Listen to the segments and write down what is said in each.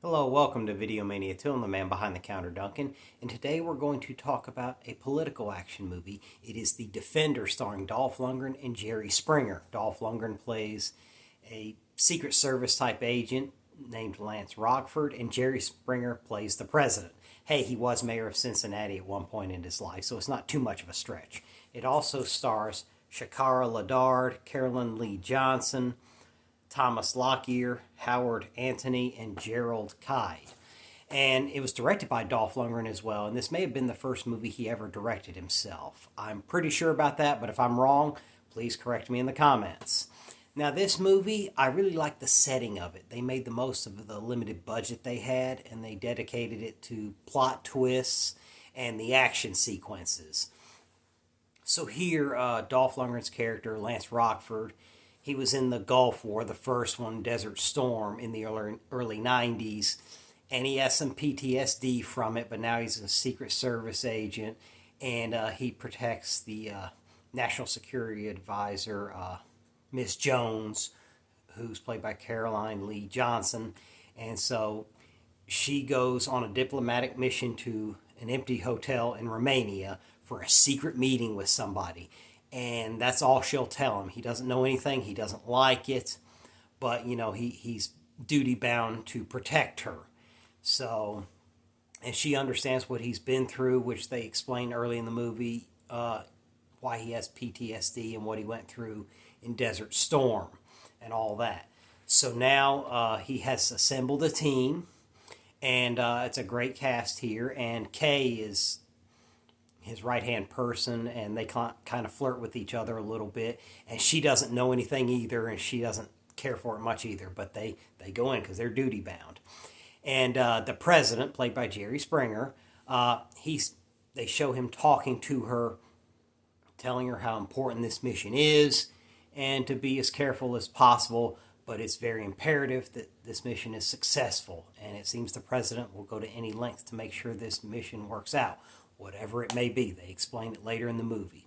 Hello, welcome to Video Mania 2. I'm the man behind the counter, Duncan, and today we're going to talk about a political action movie. It is The Defender, starring Dolph Lundgren and Jerry Springer. Dolph Lundgren plays a Secret Service type agent named Lance Rockford, and Jerry Springer plays the president. Hey, he was mayor of Cincinnati at one point in his life, so it's not too much of a stretch. It also stars Shakara Laddard, Carolyn Lee Johnson, Thomas Lockyer, Howard Anthony, and Gerald Kide. And it was directed by Dolph Lundgren as well, and this may have been the first movie he ever directed himself. I'm pretty sure about that, but if I'm wrong, please correct me in the comments. Now, this movie, I really like the setting of it. They made the most of the limited budget they had, and they dedicated it to plot twists and the action sequences. So here, Dolph Lundgren's character, Lance Rockford, he was in the Gulf War, the first one, Desert Storm, in the early 90s. And he has some PTSD from it, but now he's a Secret Service agent. And he protects the National Security Advisor, Miss Jones, who's played by Caroline Lee Johnson. And so she goes on a diplomatic mission to an empty hotel in Romania for a secret meeting with somebody. And that's all she'll tell him. He doesn't know anything. He doesn't like it. But, he's duty bound to protect her. So, and she understands what he's been through, which they explain early in the movie, why he has PTSD and what he went through in Desert Storm and all that. So now he has assembled a team, and it's a great cast here. And Kay is his right-hand person, and they kind of flirt with each other a little bit. And she doesn't know anything either, and she doesn't care for it much either. But they go in because they're duty-bound. And the president, played by Jerry Springer, they show him talking to her, telling her how important this mission is, and to be as careful as possible. But it's very imperative that this mission is successful. And it seems the president will go to any length to make sure this mission works out, whatever it may be. They explain it later in the movie.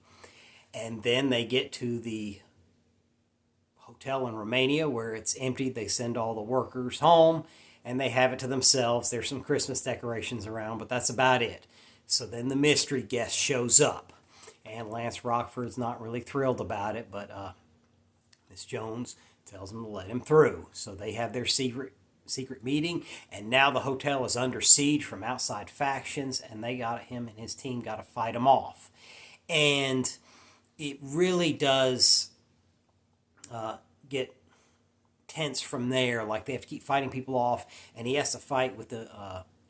And then they get to the hotel in Romania where it's empty. They send all the workers home, and they have it to themselves. There's some Christmas decorations around, but that's about it. So then the mystery guest shows up, and Lance Rockford's not really thrilled about it, but Miss Jones tells him to let him through. So they have their secret meeting, and now the hotel is under siege from outside factions, and him and his team got to fight them off. And it really does get tense from there. Like, they have to keep fighting people off, and he has to fight with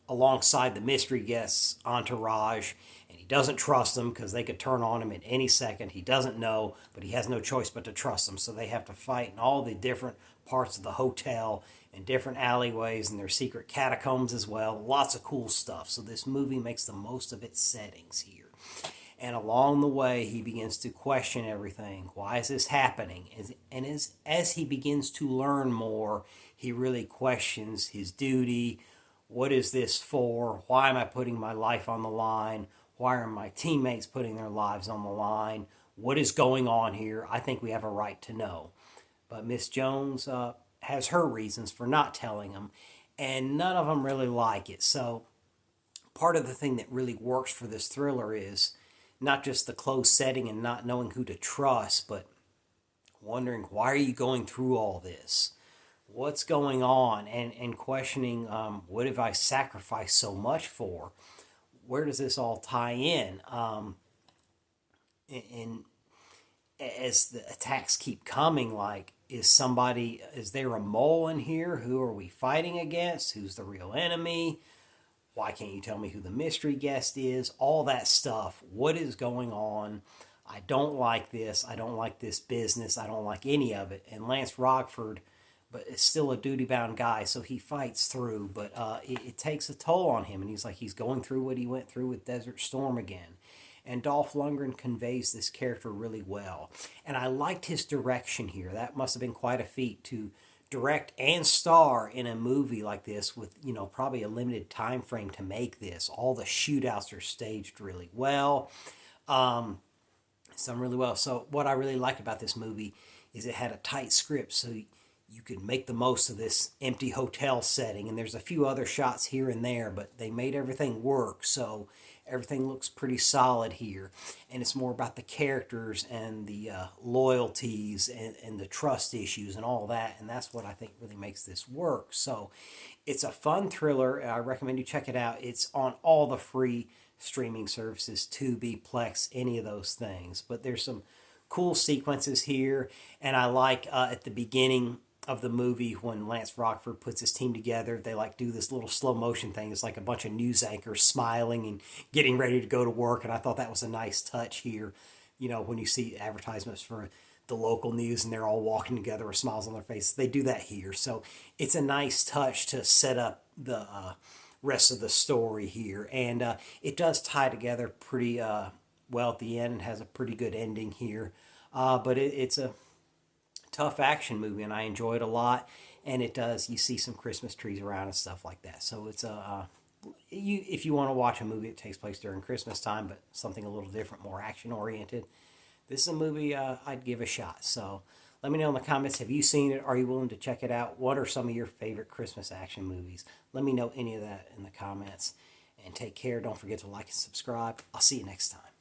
alongside the mystery guest's entourage, and he doesn't trust them because they could turn on him at any second. He doesn't know, but he has no choice but to trust them. So they have to fight in all the different parts of the hotel and different alleyways, and their secret catacombs as well. Lots of cool stuff. So this movie makes the most of its settings here. And along the way, he begins to question everything. Why is this happening? And as he begins to learn more, he really questions his duty. What is this for? Why am I putting my life on the line? Why are my teammates putting their lives on the line? What is going on here? I think we have a right to know. But Miss Jones has her reasons for not telling him, and none of them really like it. So part of the thing that really works for this thriller is not just the closed setting and not knowing who to trust, but wondering, why are you going through all this? What's going on? And questioning, what have I sacrificed so much for? Where does this all tie in? And as the attacks keep coming, like, is there a mole in here? Who are we fighting against? Who's the real enemy? Why can't you tell me who the mystery guest is? All that stuff. What is going on? I don't like this. I don't like this business. I don't like any of it. And Lance Rockford, but is still a duty-bound guy, so he fights through. But it takes a toll on him, and he's going through what he went through with Desert Storm again. And Dolph Lundgren conveys this character really well. And I liked his direction here. That must have been quite a feat to direct and star in a movie like this with, probably a limited time frame to make this. All the shootouts are staged really well. It's done really well. So what I really like about this movie is it had a tight script. So you could make the most of this empty hotel setting. And there's a few other shots here and there, but they made everything work. So everything looks pretty solid here. And it's more about the characters and the loyalties and the trust issues and all that. And that's what I think really makes this work. So it's a fun thriller. I recommend you check it out. It's on all the free streaming services, Tubi, Plex, any of those things. But there's some cool sequences here. And I like at the beginning of the movie when Lance Rockford puts his team together, they like do this little slow motion thing. It's like a bunch of news anchors smiling and getting ready to go to work. And I thought that was a nice touch here. You know, when you see advertisements for the local news and they're all walking together with smiles on their faces, they do that here. So it's a nice touch to set up the rest of the story here. And it does tie together pretty well at the end and has a pretty good ending here. But it's a tough action movie, and I enjoy it a lot. And it does, you see some Christmas trees around and stuff like that. So it's if you want to watch a movie that takes place during Christmas time, but something a little different, more action oriented, this is a movie I'd give a shot. So let me know in the comments, have you seen it? Are you willing to check it out? What are some of your favorite Christmas action movies? Let me know any of that in the comments. And take care. Don't forget to like and subscribe. I'll see you next time.